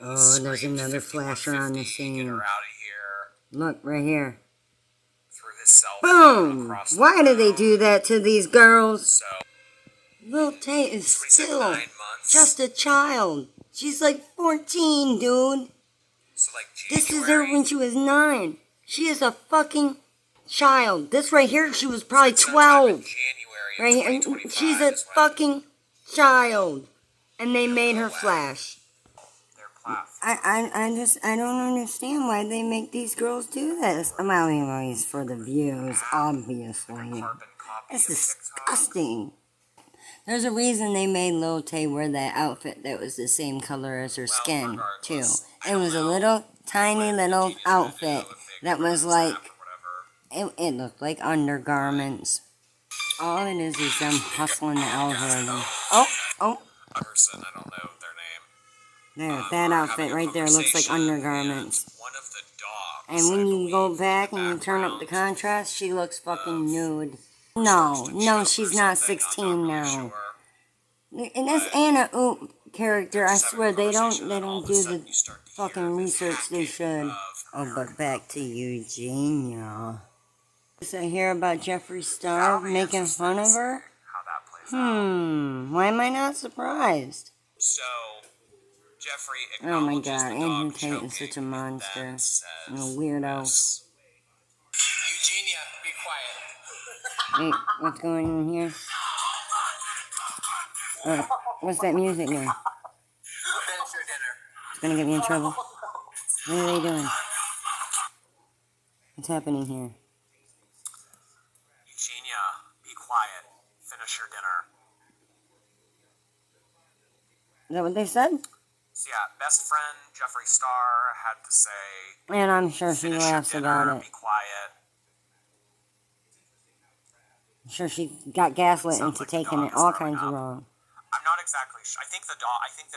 Oh, there's another flasher on the scene. Look, right here. Boom! Why do they do that to these girls? Lil Tay is still just a child. She's like 14, dude. This is her when she was 9. She is a fucking child. This right here, she was probably 12. Right here, she's a fucking child. And they made her flash. I don't understand why they make these girls do this. I'm out here for the views, obviously. It's disgusting. There's a reason they made Lil Tay wear that outfit that was the same color as her skin, too. It was a little, tiny little outfit that was like, it looked like undergarments. All it is them hustling the algorithm. Oh. Person, I don't know their There, name. that outfit right there looks like undergarments. One of the dogs, and when you go back and you turn up the contrast, she looks fucking nude. No, she's not 16 now. And this Anna Oop character, I swear they don't do the fucking research they should. Oh, but back to Eugenia. I hear about Jeffree Star making fun of her. Why am I not surprised? So, Jeffree oh my god, Andrew Tate is such a monster. And a weirdo. Eugenia, be quiet. Wait, what's going on here? What's that music now? Finish your dinner. It's gonna get me in trouble. What are they doing? What's happening here? Eugenia, be quiet. Finish your dinner. Is that what they said? So yeah, best friend Jeffree Star had to say. And I'm sure she laughs about it. Be quiet. I'm sure she got gaslit into taking it all kinds of wrong. I'm not exactly sure. I think that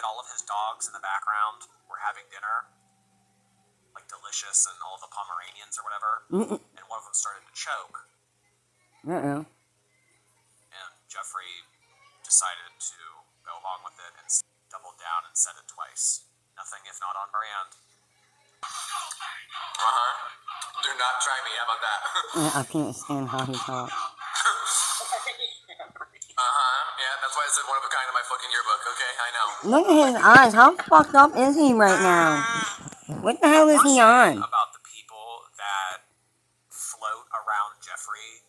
all of his dogs in the background were having dinner, like Delicious and all the Pomeranians or whatever. And one of them started to choke. Uh-oh. And Jeffree decided to go along with it and doubled down and said it twice. Nothing if not on brand. Do not try me. How about that? I can't stand how he talks. Yeah, that's why I said one of a kind in my fucking yearbook. Okay, I know. Look at his eyes. How fucked up is he right now? What the hell is he on? About the people that float around Jeffree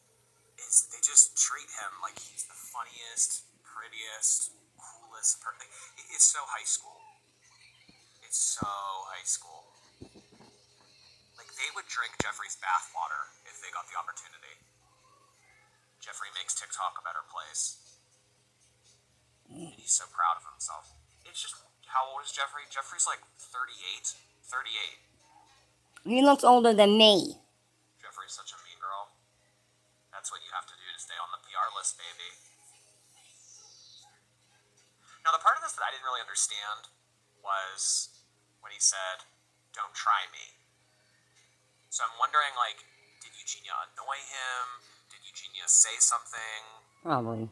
is they just treat him like he's the funniest, prettiest, coolest person. It's so high school. It's so high school. Like, they would drink Jeffree's bathwater if they got the opportunity. Jeffree makes TikTok a better place. And he's so proud of himself. It's just, how old is Jeffree? Jeffree's like 38. 38. He looks older than me. Jeffree's such a mean girl. That's what you have to do to stay on the PR list, baby. Now, the part of this that I didn't really understand was when he said, "Don't try me." So I'm wondering, like, did Eugenia annoy him? Did Eugenia say something? Probably.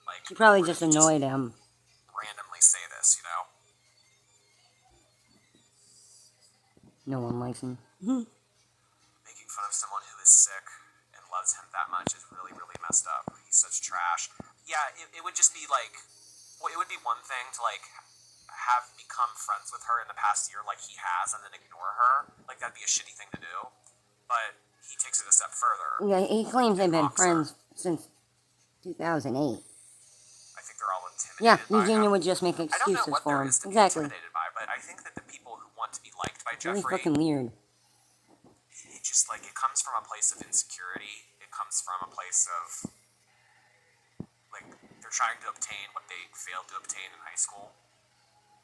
Like, She probably just annoyed him. Randomly say this, you know? No one likes him. Making fun of someone who is sick and loves him that much is really, really messed up. He's such trash. Yeah, it would just be like, well, it would be one thing to, like, have become friends with her in the past year like he has and then ignore her. Like, that'd be a shitty thing to do. But he takes it a step further. Yeah, he claims they've been friends since 2008. I think they're all intimidated. Yeah, Eugenia would just make excuses for him. Exactly. By, but I think that the people who want to be liked by Really Jeffree, fucking weird. It just, like, it comes from a place of insecurity. It comes from a place of, like, they're trying to obtain what they failed to obtain in high school.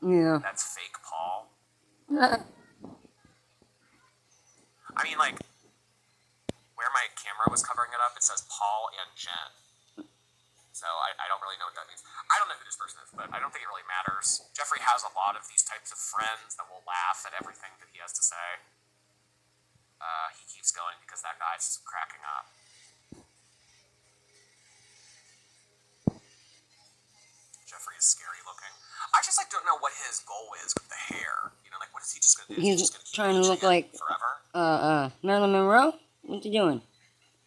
Yeah. That's fake Paul. I mean, like, where my camera was covering it up, it says Paul and Jen. So I don't really know what that means. I don't know who this person is, but I don't think it really matters. Jeffree has a lot of these types of friends that will laugh at everything that he has to say. He keeps going because that guy's cracking up. Jeffree is scary looking. I just, like, don't know what his goal is with the hair. Is he just gonna He's keep trying to look aging like it forever? Marilyn Monroe. What's he doing?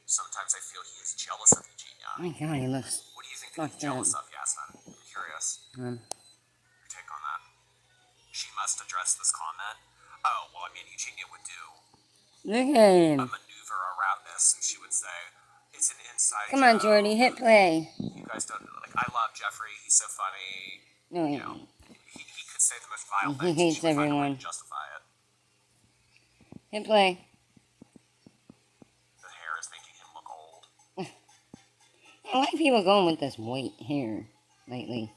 Sometimes I feel he is jealous of Eugenia. Oh my God, he looks. What do you think that he's jealous of, Yasmin? I'm curious. Your take on that? She must address this comment. Oh, well, I mean, Eugenia would do Look at him. a maneuver around this, and she would say, it's an inside Come on, joke. Jordy, hit play. You guys don't, like, I love Jeffrey, he's so funny. No, You know, he could say the most vile he things, hates she would find a way everyone. to justify it. Hit play. The hair is making him look old. I like people going with this white hair lately.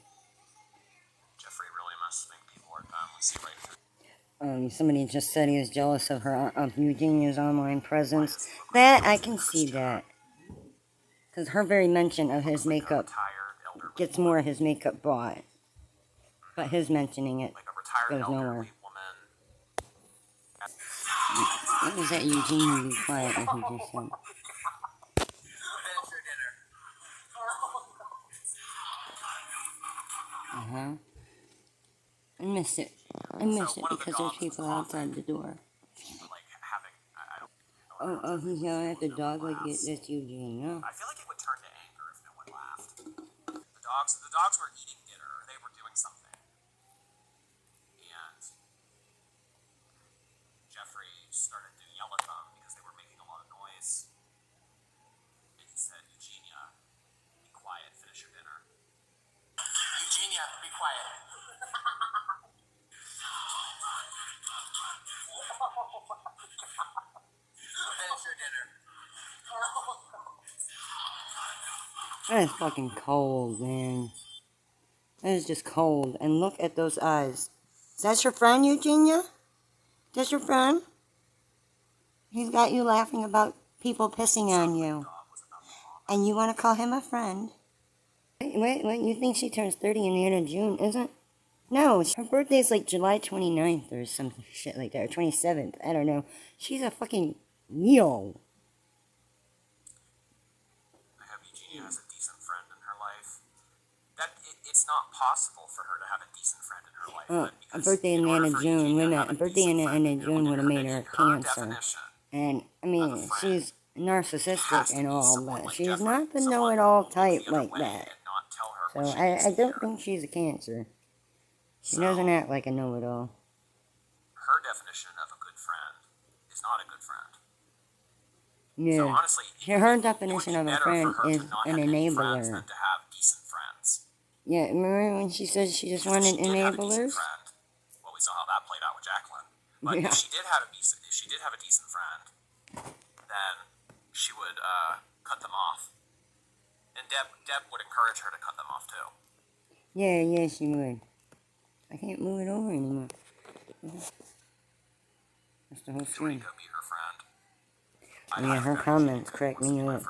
Jeffrey really must think people are dumb. We see right through. Somebody just said he was jealous of Eugenia's online presence. That, I can see that. Because her very mention of his makeup gets more of his makeup bought. But his mentioning it Like a retired goes nowhere. elderly woman. What was that Eugenia be quiet that he just said? Uh-huh. I missed it. I missed it because there's people outside the door. Like having, I don't Oh, he's yelling at the dog like that's Eugenia. I feel like it would turn to anger if no one laughed. The dogs were eating dinner. They were doing something. And Jeffrey started to yell at them because they were making a lot of noise. And he said, Eugenia, be quiet, finish your dinner. Eugenia, be quiet. Finish your dinner. That is fucking cold, man. That is just cold. And look at those eyes. Is that your friend, Eugenia? That's your friend? He's got you laughing about people pissing on you. And you want to call him a friend? Wait, you think she turns 30 in the end of June, isn't? No, her birthday's like July 29th or some shit like that, or 27th, I don't know. She's a fucking Leo. I hope Eugenia has a decent friend in her life. It's not possible for her to have a decent friend in her life. A birthday in the end of June, a birthday in the end of June would have made her Cancer. And, I mean, she's narcissistic and all, but she's not the know-it-all type like that. So, I don't think she's a Cancer. She doesn't act like a know-it-all. Her definition of a good friend is not a good friend. Yeah. So honestly, Her definition of a friend is an enabler. Than to have decent friends. Yeah, remember when she said she just wanted enablers? Well, we saw how that played out with Jacqueline. But Yeah. if she did have a decent friend, then she would cut them off. And Deb would encourage her to cut them off too. Yeah, she would. I can't move it over anymore. That's the whole screen. Go be her friend. Yeah, her comments crack me up.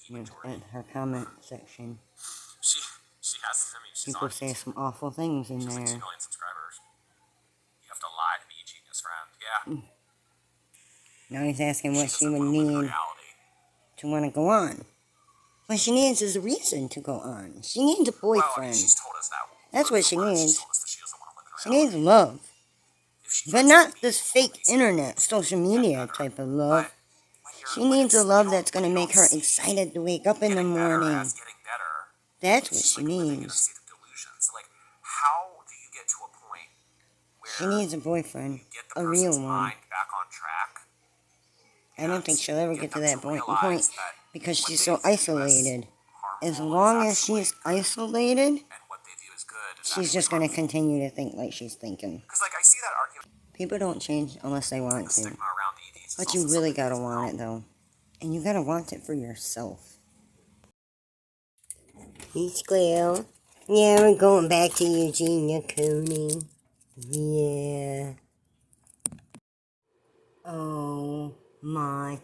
Yeah, In her comment section, she has. I mean, she's people on say some awful things in She's like 2 there. million subscribers. You have to lie to be Eugenia's friend. Yeah. Now he's asking what she would Reality. need to want to go on. What she needs is a reason to go on. She needs a Well, I mean, boyfriend. she's told us that. That's what she needs. She's told us that she doesn't want to live in She reality. needs love. If she But finds not somebody this who's fake amazing, internet, social media type of love. but when She when needs a it's- love you that's going to don't make her see excited to wake up in the getting better morning. as getting better. That's what It's she like living in a needs. state of delusion. So, like, how do you get to a point where She needs a boyfriend, you get the a real person's one. mind back on track? I don't think she'll ever get to that point because what she's they so view as isolated. As harmful long is as she's actually isolated, good, and what they view as good is she's just going to continue to think like she's thinking. Because, like, I see that argument. People don't change unless they want The to. stigma around EDs is But also you really something gotta that's want wrong. it though. And you gotta want it for yourself. Peace, Cleo. Yeah, we're going back to Eugenia Cooney. Yeah. Oh my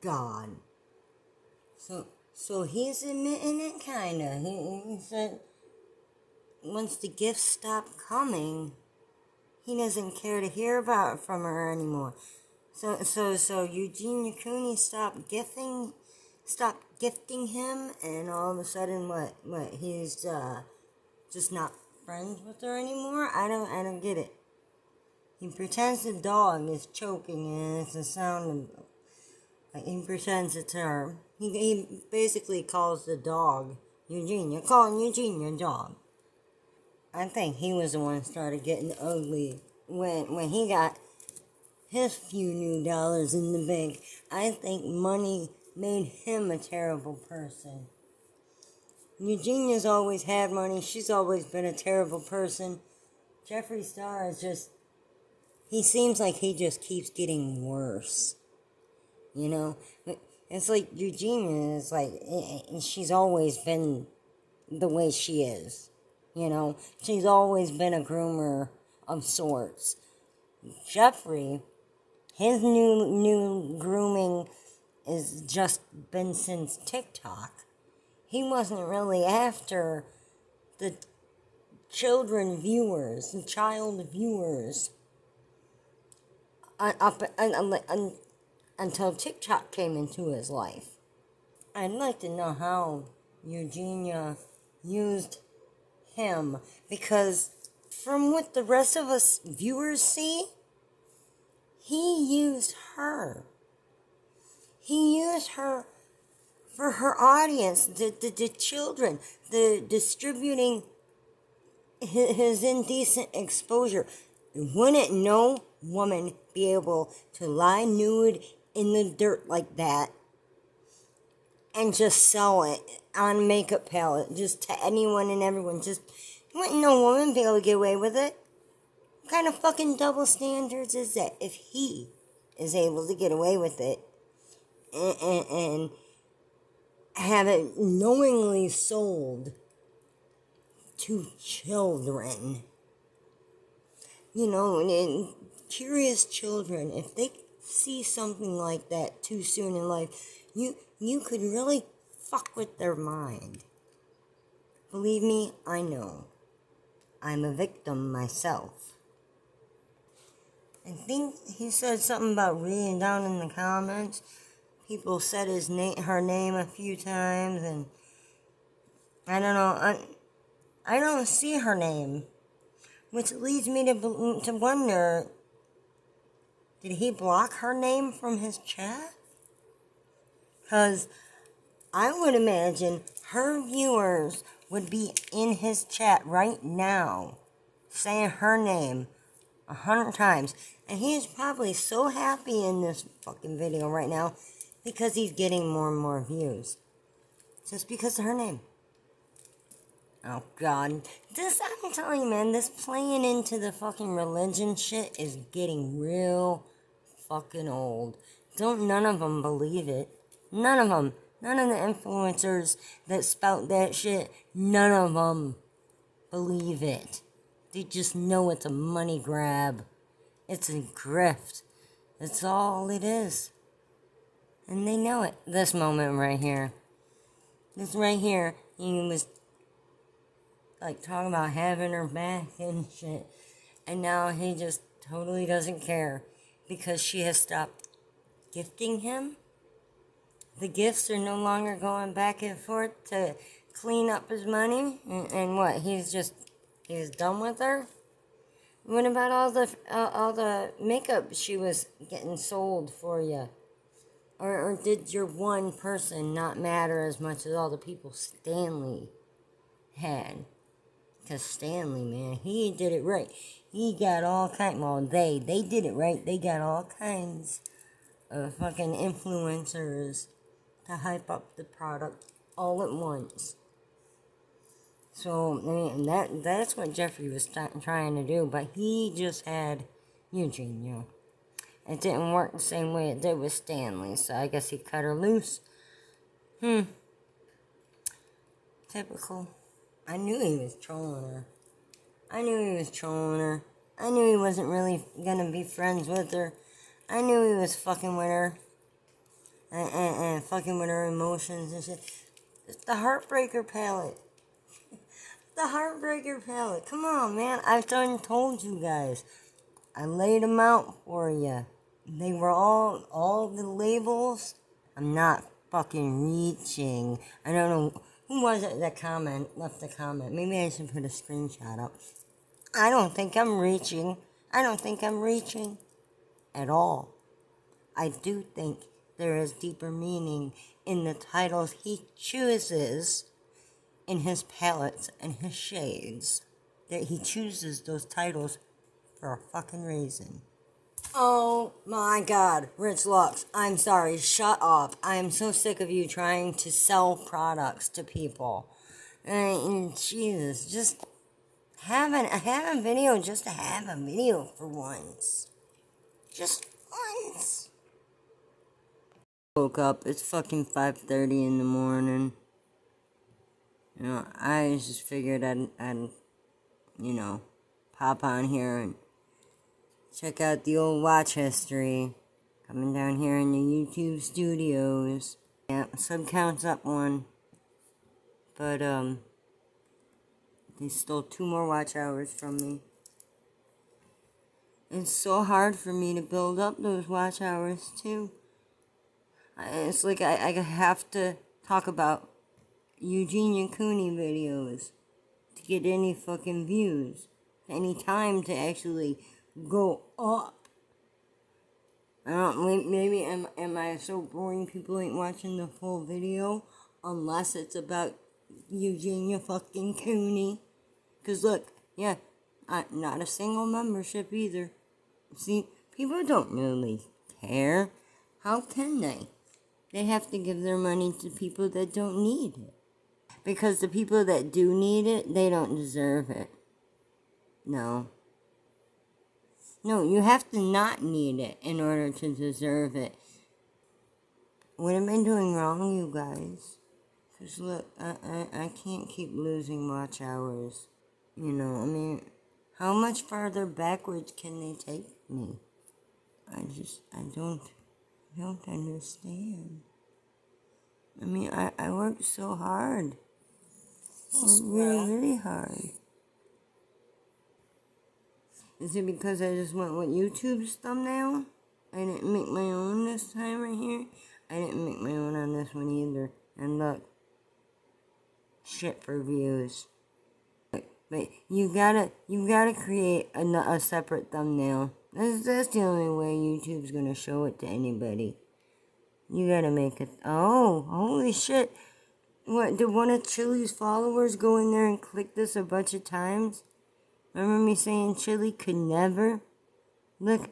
God. So he's admitting it, kinda. He said once the gifts stop coming, he doesn't care to hear about it from her anymore. So Eugenia Cooney stopped gifting him, and all of a sudden, what? He's just not friends with her anymore. I don't get it. He pretends the dog is choking and it's the sound of, like, he pretends it's her. He basically calls the dog Eugenia, calling Eugenia dog. I think he was the one who started getting ugly when he got his few new dollars in the bank. I think money made him a terrible person. Eugenia's always had money. She's always been a terrible person. Jeffree Star is just, he seems like he just keeps getting worse. You know? It's like Eugenia is like, she's always been the way she is. You know? She's always been a groomer of sorts. Jeffree, his new grooming is just been since TikTok. He wasn't really after the children viewers, the child viewers, until TikTok came into his life. I'd like to know how Eugenia used him, because from what the rest of us viewers see, he used her. He used her for her audience, the children, the distributing his indecent exposure. Wouldn't no woman be able to lie nude in the dirt like that and just sell it on a makeup palette just to anyone and everyone? Just wouldn't no woman be able to get away with it? What kind of fucking double standards is that? If he is able to get away with it and have it knowingly sold to children, you know, and curious children, if they see something like that too soon in life, you could really fuck with their mind. Believe me, I know. I'm a victim myself. I think he said something about reading down in the comments. People said her name a few times, and I don't know. I don't see her name, which leads me to wonder: did he block her name from his chat? Because I would imagine her viewers would be in his chat right now, saying her name 100 times, and he is probably so happy in this fucking video right now because he's getting more and more views. Just because of her name. Oh, God. I'm telling you, man, this playing into the fucking religion shit is getting real fucking old. Don't none of them believe it. None of them. None of the influencers that spout that shit, none of them believe it. They just know it's a money grab. It's a grift. That's all it is. And they know it. This moment right here. This right here. He was like talking about having her back and shit. And now he just totally doesn't care. Because she has stopped gifting him. The gifts are no longer going back and forth to clean up his money. And what? He's done with her? What about all the makeup she was getting sold for you? Or did your one person not matter as much as all the people Stanley had? Because Stanley, man, he did it right. He got all kinds, well, they did it right. They got all kinds of fucking influencers to hype up the product all at once. So, I mean, that's what Jeffree was trying to do, but he just had Eugenia. It didn't work the same way it did with Stanley, so I guess he cut her loose. Typical. I knew he was trolling her. I knew he wasn't really gonna be friends with her. I knew he was fucking with her. And fucking with her emotions and shit. It's the Heartbreaker palette. The Heartbreaker palette. Come on, man. I've done told you guys. I laid them out for you. They were all the labels. I'm not fucking reaching. I don't know Who was it that left the comment? Maybe I should put a screenshot up. I don't think I'm reaching. I don't think I'm reaching at all. I do think there is deeper meaning in the titles he chooses in his palettes and his shades. That he chooses those titles for a fucking reason. Oh my god, Rich Lux, I'm sorry, shut up. I am so sick of you trying to sell products to people. And Jesus, just have a video just to have a video for once. Just once. Woke up, it's fucking 5:30 in the morning. You know, I just figured I'd pop on here and check out the old watch history. Coming down here in the YouTube studios. Yeah, sub count's up one. But, they stole 2 more watch hours from me. It's so hard for me to build up those watch hours, too. It's like I have to talk about Eugenia Cooney videos to get any fucking views. Any time to actually go up. I don't, maybe am I so boring people ain't watching the full video unless it's about Eugenia fucking Cooney. Cause look, yeah, not a single membership either. See, people don't really care. How can they? They have to give their money to people that don't need it. Because the people that do need it, they don't deserve it. No. No, you have to not need it in order to deserve it. What am I doing wrong, you guys? Because look, I can't keep losing watch hours. You know, I mean, how much farther backwards can they take me? I don't understand. I mean, I worked so hard. Really, really hard. Is it because I just went with YouTube's thumbnail? I didn't make my own this time right here. I didn't make my own on this one either. And look. Shit for views. But you gotta create a separate thumbnail. That's the only way YouTube's gonna show it to anybody. You gotta make it. Oh, holy shit. What, did one of Chili's followers go in there and click this a bunch of times? Remember me saying Chili could never? Look.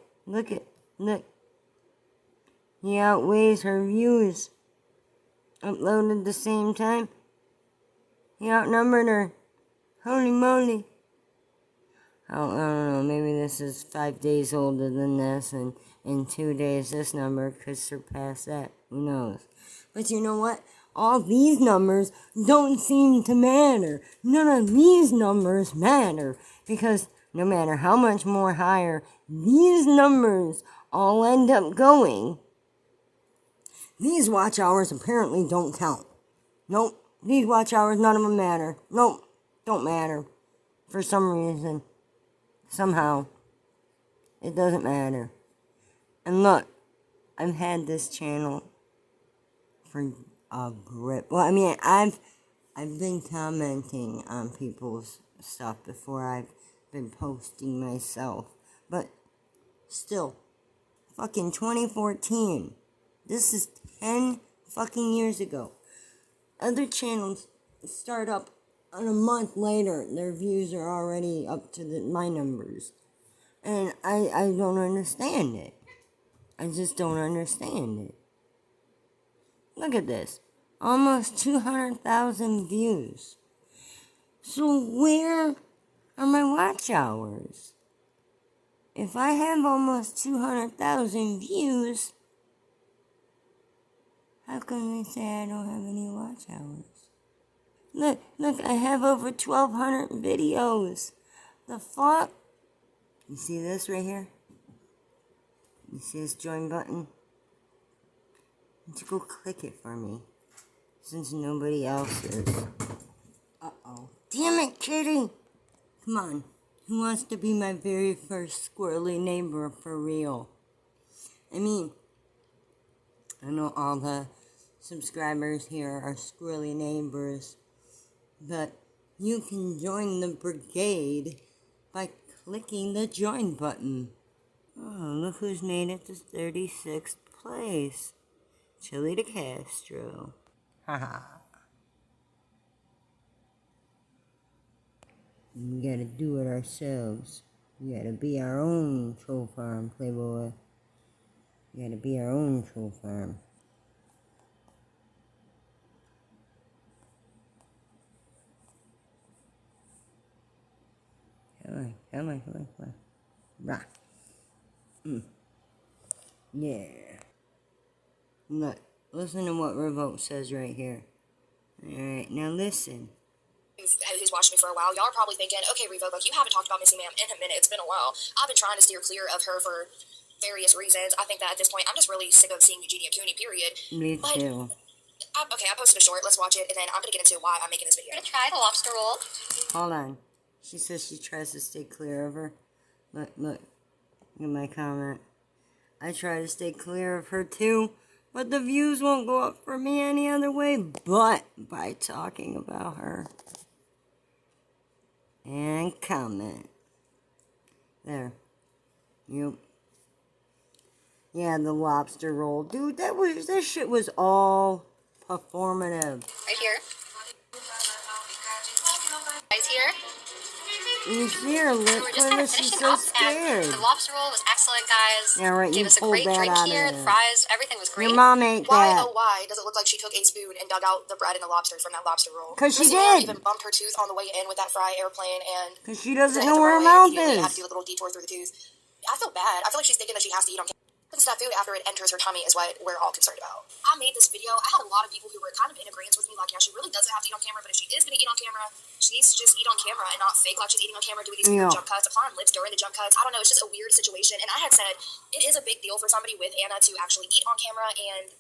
He outweighs her views. Uploaded at the same time. He outnumbered her. Holy moly. I don't know, maybe this is 5 days older than this, and in 2 days this number could surpass that. Who knows? But you know what? All these numbers don't seem to matter. None of these numbers matter. Because no matter how much more higher these numbers all end up going, these watch hours apparently don't count. Nope. These watch hours, none of them matter. Nope. Don't matter. For some reason. Somehow. It doesn't matter. And look, I've had this channel for a grip. Well, I mean, I've been commenting on people's stuff before I've been posting myself. But still, fucking 2014. This is 10 fucking years ago. Other channels start up on a month later. Their views are already up to my numbers. And I don't understand it. I just don't understand it. Look at this. Almost 200,000 views. So where are my watch hours? If I have almost 200,000 views, how can they say I don't have any watch hours? Look, I have over 1,200 videos. The fuck? You see this right here? You see this join button? Why don't you go click it for me? Since nobody else is. Uh-oh. Damn it, kitty! Come on. Who wants to be my very first squirrely neighbor for real? I mean, I know all the subscribers here are squirrely neighbors. But you can join the brigade by clicking the join button. Oh, look who's made it to 36th place. Chili de Castro. Haha. We gotta do it ourselves. We gotta be our own troll farm, Playboy. We gotta be our own troll farm. Come on. Rah. Yeah. Look, listen to what Revolt says right here. Alright, now listen. Who's watched me for a while, y'all are probably thinking, okay, Revoke, like, you haven't talked about Missy Ma'am in a minute. It's been a while. I've been trying to steer clear of her for various reasons. I think that at this point, I'm just really sick of seeing Eugenia Cooney, period. Me too. Okay, I posted a short. Let's watch it, and then I'm going to get into why I'm making this video. You're going to try the lobster roll. Hold on. She says she tries to stay clear of her. Look at my comment. I try to stay clear of her too, but the views won't go up for me any other way but by talking about her. And comment. There. Yep. Yeah, the lobster roll. Dude, that shit was all performative. Right here. Guys here. You see her lip We're just kind of she's finishing so up. scared. And the lobster roll was excellent, guys. Yeah, right, Gave you us a pulled great that drink out here. of The there. fries, everything was great. Your mom ate Why, that. oh why, does it look like she took a spoon and dug out the bread and the lobster from that lobster roll? 'Cause she Missy Ma'am did. even bumped her tooth on the way in with that fry airplane, and Because she doesn't hit know the where her runway mouth immediately, had to is. do a little detour through the tooth. I feel bad. I feel like she's thinking that she has to eat on camera. That food after it enters her tummy is what we're all concerned about. I made this video. I had a lot of people who were kind of in agreement with me, like, yeah, she really doesn't have to eat on camera, but if she is going to eat on camera, she needs to just eat on camera and not fake like she's eating on camera, doing these weird jump cuts, applying lips during the jump cuts. I don't know, it's just a weird situation. And I had said it is a big deal for somebody with Anna to actually eat on camera, and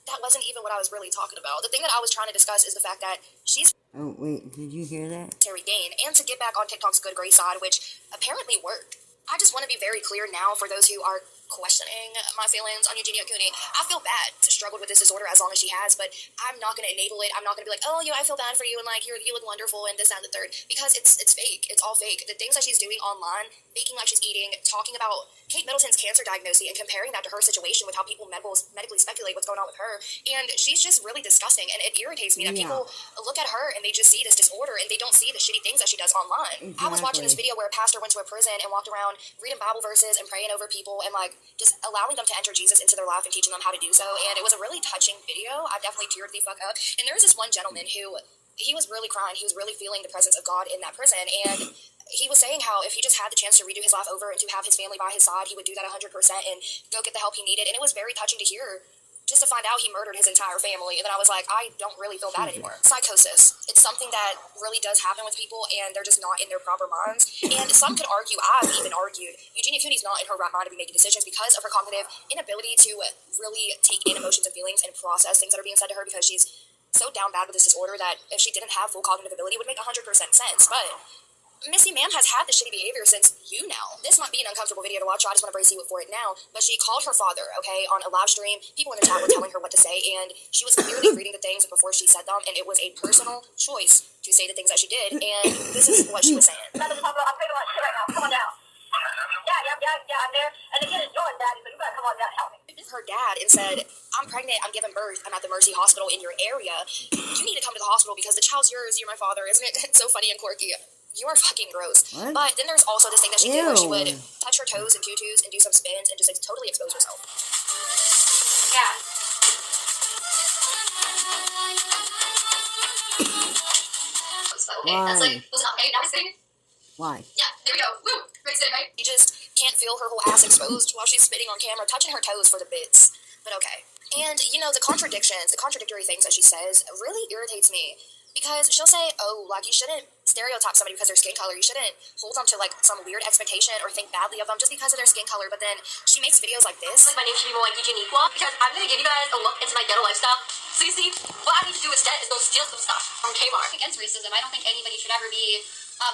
that wasn't even what I was really talking about. The thing that I was trying to discuss is the fact that she's Oh, wait, did you hear that? Terry Dane, and to get back on TikTok's good grace side, which apparently worked. I just want to be very clear now for those who are questioning my feelings on Eugenia Cooney. I feel bad to struggle with this disorder as long as she has, but I'm not going to enable it. I'm not going to be like, oh, I feel bad for you, and like you look wonderful, and this, that, and the third, because it's fake. It's all fake. The things that she's doing online, faking like she's eating, talking about Kate Middleton's cancer diagnosis and comparing that to her situation with how people medically speculate what's going on with her, and she's just really disgusting, and it irritates me that people look at her and they just see this disorder and they don't see the shitty things that she does online. I was watching this video where a pastor went to a prison and walked around reading Bible verses and praying over people and like just allowing them to enter Jesus into their life and teaching them how to do so, and it was a really touching video. I definitely teared the fuck up. And there was this one gentleman who, he was really crying. He was really feeling the presence of God in that prison, and he was saying how if he just had the chance to redo his life over and to have his family by his side, he would do that 100% and go get the help he needed. And it was very touching to hear, just to find out he murdered his entire family. And then I was like, I don't really feel bad anymore. Psychosis. It's something that really does happen with people, and they're just not in their proper minds. And some could argue, I've even argued, Eugenia Cooney's not in her right mind to be making decisions because of her cognitive inability to really take in emotions and feelings and process things that are being said to her, because she's so down bad with this disorder that if she didn't have full cognitive ability, it would make 100% sense. But Missy Ma'am has had the shitty behavior since you now. This might be an uncomfortable video to watch, so I just want to brace you for it now. But she called her father, okay, on a live stream. People in the chat were telling her what to say, and she was clearly reading the things before she said them, and it was a personal choice to say the things that she did, and this is what she was saying. I'm taking a lot of shit right now. Come on down. Yeah, I'm there. And the kid is yours, Daddy, so you gotta come on down and help me. Her dad and said, I'm pregnant, I'm giving birth, I'm at the Mercy Hospital in your area. You need to come to the hospital because the child's yours, you're my father. Isn't it so funny and quirky? You are fucking gross. What? But then there's also this thing that she did where she would touch her toes and tutus and do some spins and just like, totally expose herself. Yeah. Okay, that's like, was it not paid? Now sitting? Why? Yeah, there we go. Woo! Great sitting, right? You just can't feel her whole ass exposed while she's spitting on camera, touching her toes for the bits. But okay. And, the contradictions, the contradictory things that she says really irritates me. Because she'll say, oh, like, you shouldn't stereotype somebody because of their skin color. You shouldn't hold them to, like, some weird expectation or think badly of them just because of their skin color. But then she makes videos like this. Like, my name should be more like Eugenia, because I'm going to give you guys a look into my ghetto lifestyle. So you see, what I need to do instead is go steal some stuff from Kmart. Against racism, I don't think anybody should ever be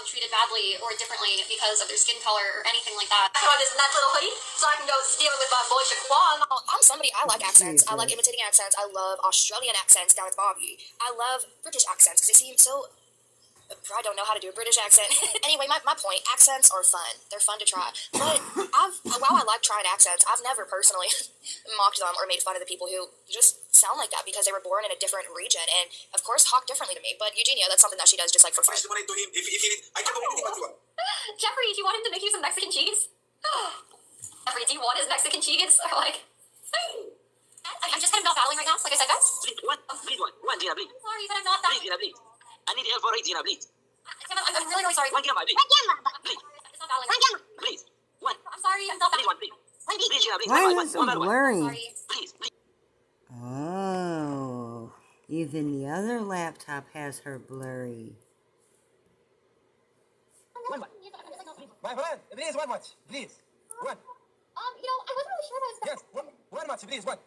treated badly or differently because of their skin color or anything like that. I throw this nice little hoodie so I can go steal it with my boy Shaquan. I'm somebody, I like accents. I like imitating accents. I love Australian accents down with Bobby. I love British accents because they seem so I don't know how to do a British accent. Anyway, my point, accents are fun. They're fun to try. But while I like trying accents, I've never personally mocked them or made fun of the people who just sound like that because they were born in a different region and, of course, talk differently to me. But Eugenia, that's something that she does just like for fun. Explain to him if I can do anything but you. Jeffrey, do you want him to make you some Mexican cheese? Jeffrey, do you want his Mexican cheese? Or like, I'm just kind of not battling right now. Like I said, guys. Please, one, Gina, please. I'm sorry, but I'm not that. Please, Gina, please. I need help for it, Gina, please. I'm really, really sorry. One camera, please. Please. It's not battling. Right now. Please. One. I'm sorry, I'm not Please, battling. one, please. Please, Gina, please. Why One, is it so one, one. blurry? Sorry. Please, please. Oh, even the other laptop has her blurry. One. My friend, please, one much. Please. One. I wasn't really sure about his. Yes, one much, please, one.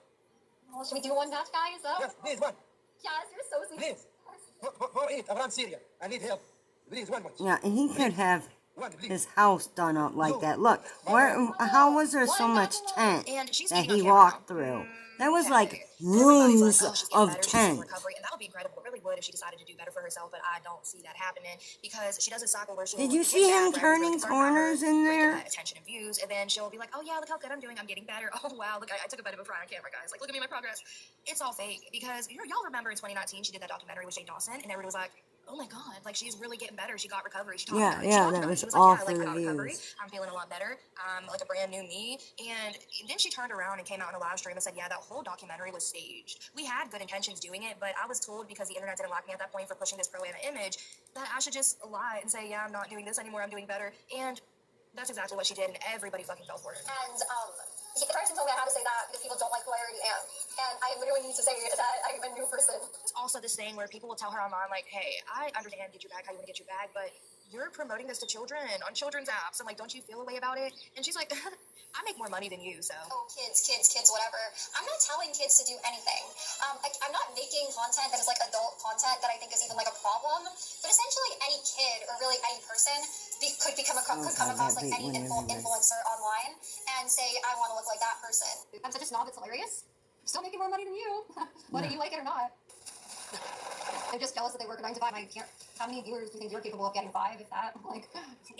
Well, should we do one match, guys? Yes, please, one. Yes, you're so sweet. Please. For it, around Syria. I need help. Please, one much. Yeah, and he could have One, please. his house done up like that. Look, how was there so much tent And she's that eating on he camera walked now. through? There was like Everybody's rooms like, oh, she's getting of better, she's tent. in recovery, and that would be incredible. It really would if she decided to do better for herself, but I don't see that happening because she does a cycle where she'll Did you get see him bad where everyone's turning really concerned about her, corners in like, get there? that attention and views, and then she'll be like, oh yeah, look how good I'm doing, I'm getting better. Oh wow, look, I took a bit of a fry on camera, guys. Like, look at me, my progress. It's all fake because y'all remember in 2019 she did that documentary with Jane Dawson, and everybody was like, oh my god, like she's really getting better. She got recovery. She talked Yeah, about it. yeah, She talked that about it. was She was all like, yeah, for like the I got recovery. views. I'm feeling a lot better. Like a brand new me. And then she turned around and came out in a live stream and said, yeah, that whole documentary was staged. We had good intentions doing it, but I was told because the internet didn't like me at that point for pushing this pro-Anna image that I should just lie and say, yeah, I'm not doing this anymore. I'm doing better. And that's exactly what she did, and everybody fucking fell for it. And the person told me I had to say that because people don't like who I already am. And I literally need to say that I'm a new person. It's also this thing where people will tell her online, like, hey, I understand get your bag, how you want to get your bag, but you're promoting this to children on children's apps, and like, don't you feel a way about it? And she's like, I make more money than you, so. Oh, kids, whatever. I'm not telling kids to do anything. I'm not making content that is like adult content that I think is even like a problem. But essentially, any kid or really any person could come across like any influencer online and say, I want to look like that person. I'm such a snob, it's hilarious. I'm still making more money than you, whether you like it or not. I'm just jealous that they work a 9 to 5. I can't. How many viewers do you think you're capable of getting? 5, if that? Like.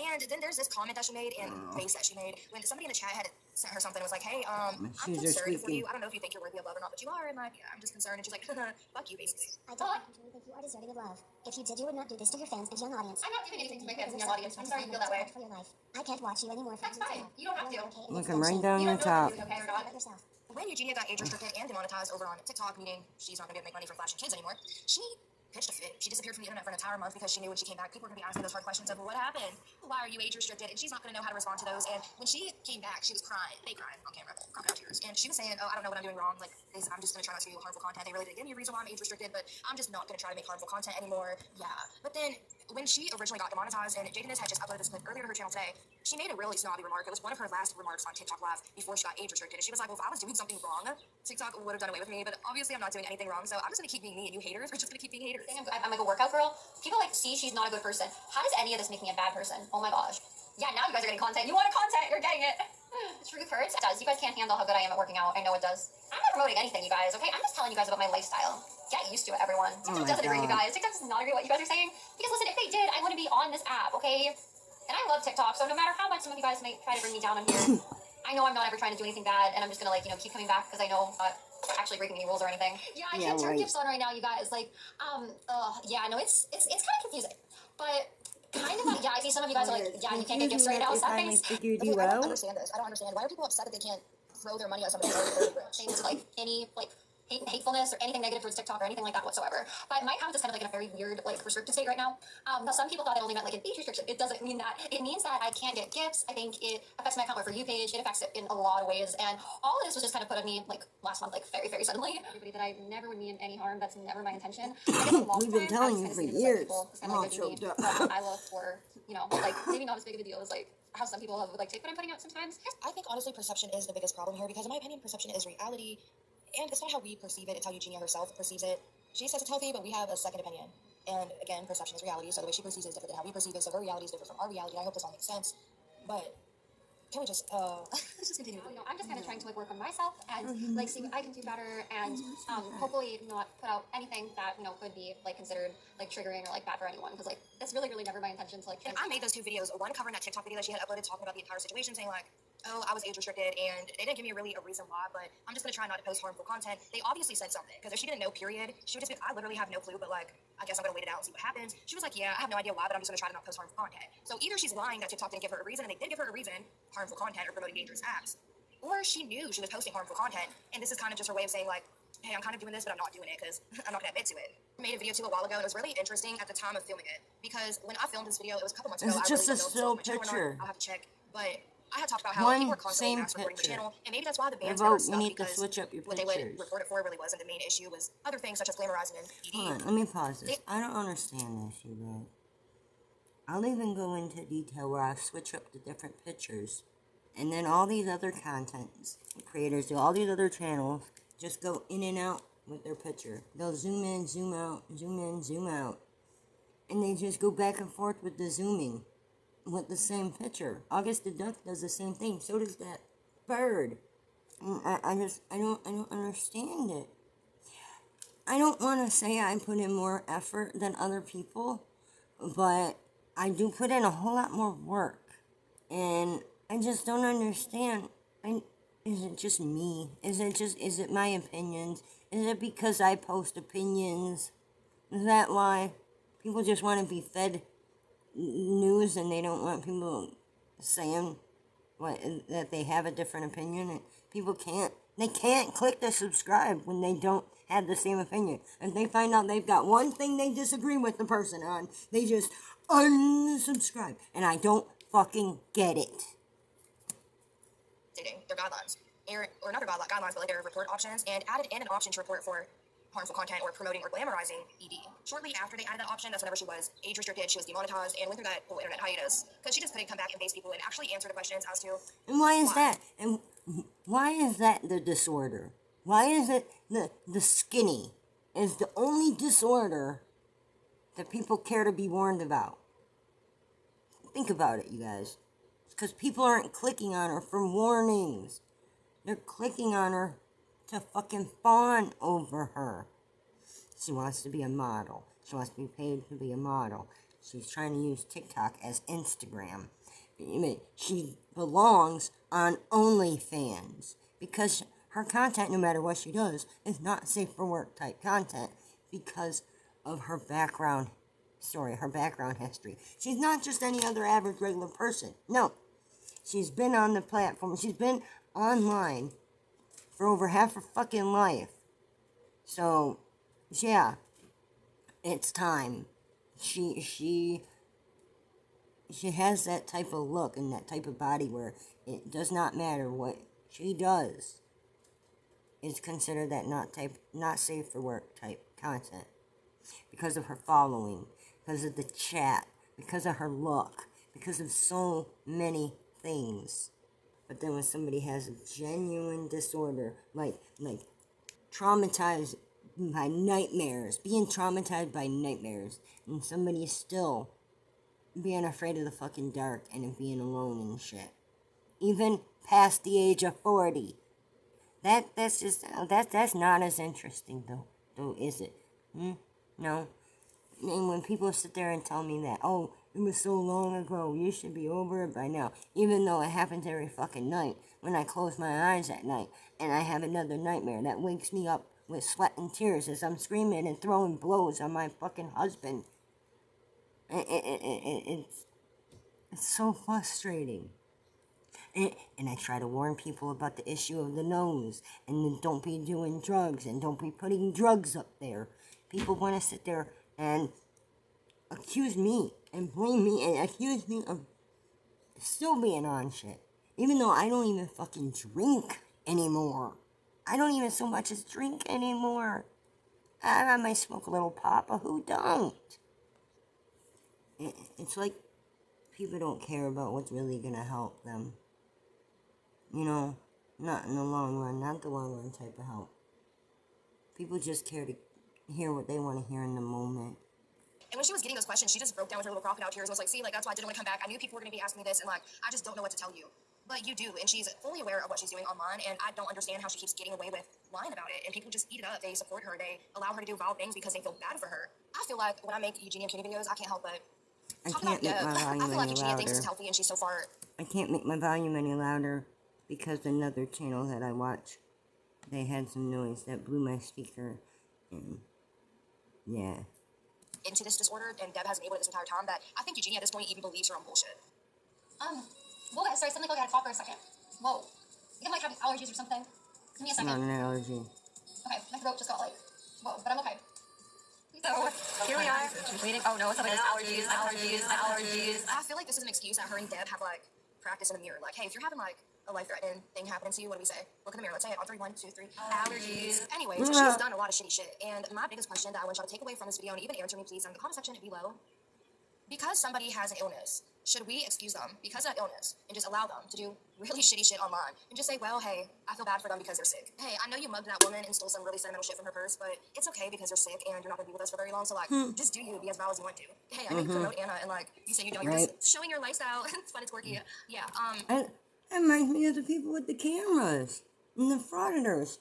And then there's this comment that she made and face that she made when somebody in the chat had sent her something and was like, hey, I'm concerned for you. I don't know if you think you're worthy of love or not, but you are, and like, yeah, I'm just concerned. And she's like, fuck you, basically. I don't actually think you are deserving of love. If you did, you would not do this to your fans and young audience. I'm not doing anything to my fans and young audience. I'm sorry you feel that way. For your life. I can't watch you anymore. That's fine. You don't have to. Looking right down You your don't know top. if you're okay or not. Yourself. When Eugenia got age restricted and demonetized over on TikTok, meaning she's not going to be able to make money from flashing kids anymore, she pitched a fit. She disappeared from the internet for an entire month because she knew when she came back, people were going to be asking those hard questions of, well, what happened? Why are you age restricted? And she's not going to know how to respond to those. And when she came back, she was crying. They cried on camera, crocodile tears. And she was saying, oh, I don't know what I'm doing wrong. Like, I'm just going to try not to do harmful content. They really didn't give me a reason why I'm age restricted, but I'm just not going to try to make harmful content anymore. Yeah. But then when she originally got demonetized, and Jaden had just uploaded this clip earlier to her channel today, she made a really snobby remark. It was one of her last remarks on TikTok Live before she got age restricted. And she was like, well, if I was doing something wrong, TikTok would have done away with me. But obviously, I'm not doing anything wrong. So I'm just going to keep being me, and you haters are just going to keep being haters. I'm like a workout girl. People like see she's not a good person. How does any of this make me a bad person? Oh my gosh. Yeah, now you guys are getting content. You wanted content. You're getting it. The truth hurts. It does. You guys can't handle how good I am at working out. I know it does. I'm not promoting anything, you guys, okay? I'm just telling you guys about my lifestyle. Get used to it, everyone. TikTok doesn't agree, you guys. TikTok does not agree with what you guys are saying. Because listen, if they did, I wouldn't be on this app, okay? And I love TikTok, so no matter how much some of you guys may try to bring me down on here, I know I'm not ever trying to do anything bad, and I'm just gonna keep coming back because I know I'm not actually breaking any rules or anything. Yeah, I can't turn gifts on right now, you guys. Like, yeah, no, it's kind of confusing, but kind of yeah. I see some of you guys are like, yeah, you can't get gifts right now. Finally Something. figured Okay, you I don't out. understand this. I don't understand. Why are people upset that they can't throw their money at somebody who's already rich? Things like any hatefulness or anything negative towards TikTok or anything like that whatsoever. But my account is kind of like in a very weird restricted state right now. Now some people thought it only meant like an age restriction. It doesn't mean that. It means that I can't get gifts. I think it affects my account for you page. It affects it in a lot of ways. And all of this was just kind of put on me like last month, like very, very suddenly. Everybody that I never would mean any harm. That's never my intention. We've been telling you for years. I'm all choked up. I look for, like maybe not as big of a deal as like how some people have like take what I'm putting out sometimes. I think honestly perception is the biggest problem here because in my opinion perception is reality, and it's not how we perceive it, it's how Eugenia herself perceives it. She says it's healthy, but we have a second opinion, and again, perception is reality, so the way she perceives it is different than how we perceive it, so her reality is different from our reality, and I hope this all makes sense. But can we just, let's just continue. You know, I'm just kind of trying to like work on myself and like see what I can do better and hopefully not put out anything that could be like considered like triggering or like bad for anyone, because like that's really never my intention to like. And I made those 2 videos, one covering that TikTok video that she had uploaded talking about the entire situation, saying like, oh, I was age restricted, and they didn't give me really a reason why, but I'm just gonna try not to post harmful content. They obviously said something, because if she didn't know, period, she would just be, I literally have no clue, but like, I guess I'm gonna wait it out and see what happens. She was like, yeah, I have no idea why, but I'm just gonna try to not post harmful content. So either she's lying that TikTok didn't give her a reason, and they did give her a reason, harmful content or promoting dangerous acts, or she knew she was posting harmful content, and this is kind of just her way of saying like, hey, I'm kind of doing this, but I'm not doing it because I'm not gonna admit to it. I made a video too a while ago, and it was really interesting at the time of filming it, because when I filmed this video, it was a couple months ago. It's just a still picture. I'll have to check, but I had talked about how people were constantly mass recording the channel, and maybe that's why the bands never stopped, because what they would report it for really wasn't the main issue, was other things such as glamorizing and ED. Hold on, let me pause this. I don't understand this, you guys. I'll even go into detail where I switch up the different pictures, and then all these other content creators do, all these other channels just go in and out with their picture. They'll zoom in, zoom out, zoom in, zoom out, and they just go back and forth with the zooming with the same picture. August the Duck does the same thing. So does that bird. And I don't understand it. I don't want to say I put in more effort than other people, but I do put in a whole lot more work, and I just don't understand. Is it just me? Is it my opinions? Is it because I post opinions? Is that why people just want to be fed news and they don't want people saying that they have a different opinion? And people can't click the subscribe when they don't have the same opinion. If they find out they've got one thing they disagree with the person on, they just unsubscribe, and I don't fucking get it. Their guidelines, or not their guidelines, but like their report options, and added in an option to report for harmful content or promoting or glamorizing ED. Shortly after they added that option, that's whenever she was age restricted, she was demonetized, and went through that whole internet hiatus, because she just couldn't come back and face people and actually answer the questions as to and why is that? And why is that the disorder? Why is it the skinny is the only disorder that people care to be warned about? Think about it, you guys. It's because people aren't clicking on her for warnings. They're clicking on her to fucking fawn over her. She wants to be a model. She wants to be paid to be a model. She's trying to use TikTok as Instagram. She belongs on OnlyFans, because her content, no matter what she does, is not safe for work type content because of her background story, her background history. She's not just any other average regular person. No. She's been on the platform. She's been online for over half her fucking life. So, yeah, it's time. She has that type of look and that type of body where it does not matter what she does. It's considered that not safe for work type content because of her following, because of the chat, because of her look, because of so many things. But then when somebody has a genuine disorder, like traumatized by nightmares, being traumatized by nightmares, and somebody is still being afraid of the fucking dark and being alone and shit, even past the age of 40, that's not as interesting though, is it? No. And when people sit there and tell me that, oh, it was so long ago, you should be over it by now, even though it happens every fucking night, when I close my eyes at night, and I have another nightmare that wakes me up with sweat and tears as I'm screaming and throwing blows on my fucking husband. It's so frustrating. And I try to warn people about the issue of the nose, and then don't be doing drugs, and don't be putting drugs up there. People want to sit there and accuse me and blame me and accuse me of still being on shit, even though I don't even fucking drink anymore. I don't even so much as drink anymore. I might smoke a little pot, but who don't? It's like people don't care about what's really gonna help them. You know, not in the long run, not the long run type of help. People just care to hear what they want to hear in the moment. And when she was getting those questions, she just broke down with her little crocodile tears and was like, see, like, that's why I didn't want to come back. I knew people were going to be asking me this, and, like, I just don't know what to tell you. But you do, and she's fully aware of what she's doing online, and I don't understand how she keeps getting away with lying about it, and people just eat it up. They support her. They allow her to do vile things because they feel bad for her. I feel like when I make Eugenia Cooney videos, I can't help but I talk can't about make Deb. my I volume feel like any Eugenia thinks louder. it's healthy, and she's so far. I can't make my volume any louder because another channel that I watch, they had some noise that blew my speaker, and yeah. Into this disorder, and Deb has enabled it this entire time, that I think Eugenia at this point even believes her own bullshit. Whoa, guys, sorry, something like I had a cough for a second. Whoa. You might have allergies or something. Give me a second. Not an allergy. Okay, my throat just got like, whoa, but I'm okay. So, here we are, waiting. Oh no, it's something Allergies. I feel like this is an excuse that her and Deb have, like, practice in the mirror. Like, hey, if you're having, like, a life-threatening thing happening to you, what do we say? Look in the mirror. Let's say it on 3, 1, 2, 3. Allergies. Anyways, she's done a lot of shitty shit. And my biggest question that I want y'all to take away from this video, and even answer me, please, in the comment section below. Because somebody has an illness, should we excuse them because of that illness and just allow them to do really shitty shit online and just say, well, hey, I feel bad for them because they're sick. Hey, I know you mugged that woman and stole some really sentimental shit from her purse, but it's okay because you're sick and you're not going to be with us for very long. So, like, just do you, be as vile as you want to. Hey, I know you promote Anna, and, like, you say you don't, you're just showing your lifestyle. It's fun, it's quirky. Yeah, It reminds me of the people with the cameras and the frauditors.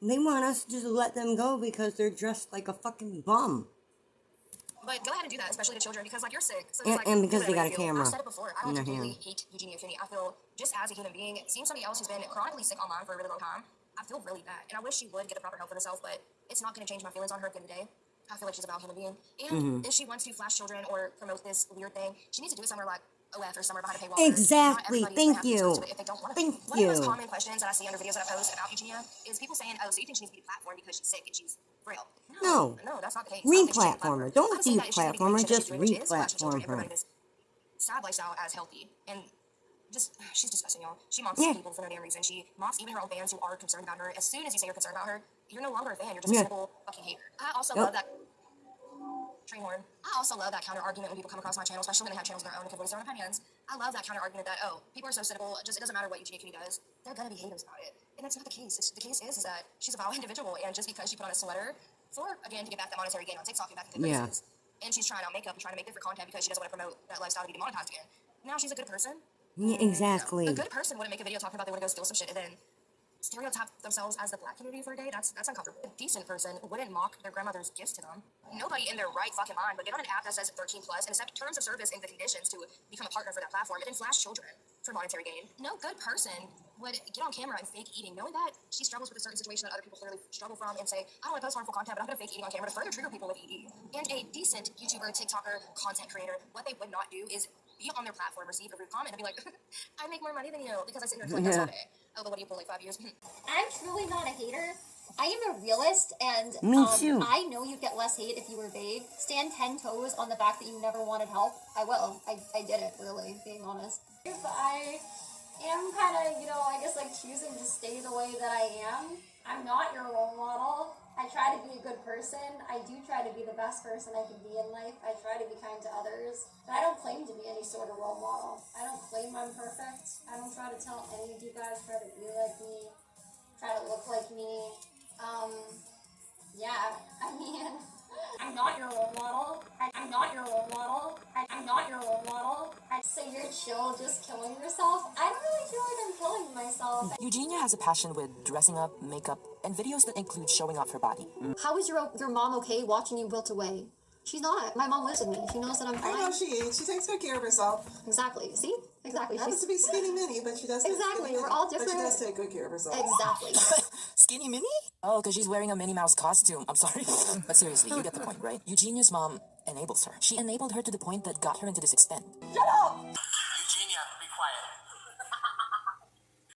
They want us to just let them go because they're dressed like a fucking bum. But go ahead and do that, especially to children, because, like, you're sick. So just, like, And because do they got whatever a you feel. camera I've said it before. I in don't their completely hand. hate Eugenia Cooney. I feel, just as a human being, seeing somebody else who's been chronically sick online for a really long time, I feel really bad. And I wish she would get the proper help for herself, but it's not going to change my feelings on her at the end of the day. I feel like she's a valid human being. And if she wants to flash children or promote this weird thing, she needs to do it somewhere like OF or somewhere behind a paywall. Exactly. Not everybody is Thank gonna have to be you. exposed to it if they don't want to. Thank One of the most you. common questions that I see under videos that I post about Eugenia is people saying, oh, so you think she needs to be platformed because she's sick and she's frail? No. No, that's not the case. I don't think she should be Re-platform her. platformed. Don't I just think that it should be de-platform her, the shit that just she's doing, which is flashing children re-platform and promoting her. this sad lifestyle as healthy. And just, she's disgusting, y'all. She mocks Yeah. people for no damn reason. She mocks even her own fans who are concerned about her. As soon as you say you're concerned about her, you're no longer a fan. You're just a Yeah. simple fucking hater. I also Yep. love that train horn. I also love that counter argument when people come across my channel, especially when they have channels of their own and can voice their own opinions. I love that counter argument that, oh, people are so cynical, just it doesn't matter what Eugenia Cooney does, they're gonna be haters about it. And that's not the case. The case is that she's a vile individual, and just because she put on a sweater for, again, to get back that monetary gain on TikTok and back in good Yeah. graces, and she's trying out makeup and trying to make different content because she doesn't want to promote that lifestyle to be demonetized again. Now she's a good person. Yeah, exactly. A good person wouldn't make a video talking about they want to go steal some shit and then stereotype themselves as the black community for a day. That's uncomfortable. A decent person wouldn't mock their grandmother's gifts to them. Nobody in their right fucking mind would get on an app that says 13 plus and accept terms of service and the conditions to become a partner for that platform and then flash children for monetary gain. No good person would get on camera and fake eating, knowing that she struggles with a certain situation that other people clearly struggle from, and say, I don't want to post harmful content, but I'm going to fake eating on camera to further trigger people with ED. And a decent YouTuber, TikToker, content creator, what they would not do is be on their platform, receive a rude comment, and be like, I make more money than you because I sit here and collect this all day. Oh, but what do you pull, like 5 years? I'm truly not a hater. I am a realist, and Me too. I know you'd get less hate if you were vague. Stand 10 toes on the fact that you never wanted help. I will. I did it, really, being honest. If I am kind of, I guess, like, choosing to stay the way that I am, I'm not your role model. I try to be a good person. I do try to be the best person I can be in life. I try to be kind to others. But I don't claim to be any sort of role model. I don't claim I'm perfect. I don't try to tell any of you guys try to be like me, try to look like me. Yeah, I mean, I'm not your role model. I'm not your role model. I'm not your role model. So you're chill just killing yourself? I don't really feel like I'm killing myself. Eugenia has a passion with dressing up, makeup, and videos that include showing off her body. How is your mom okay watching you wilt away? She's not. My mom lives with me. She knows that I'm fine. I know she is. She takes good care of herself. Exactly. See? Exactly. Happens to be skinny mini, but she does. Exactly. We're all But different. she does take good care of herself. Exactly. Skinny Minnie? Oh, because she's wearing a Minnie Mouse costume. I'm sorry. But seriously, you get the point, right? Eugenia's mom enables her. She enabled her to the point that got her into this extent. Shut up!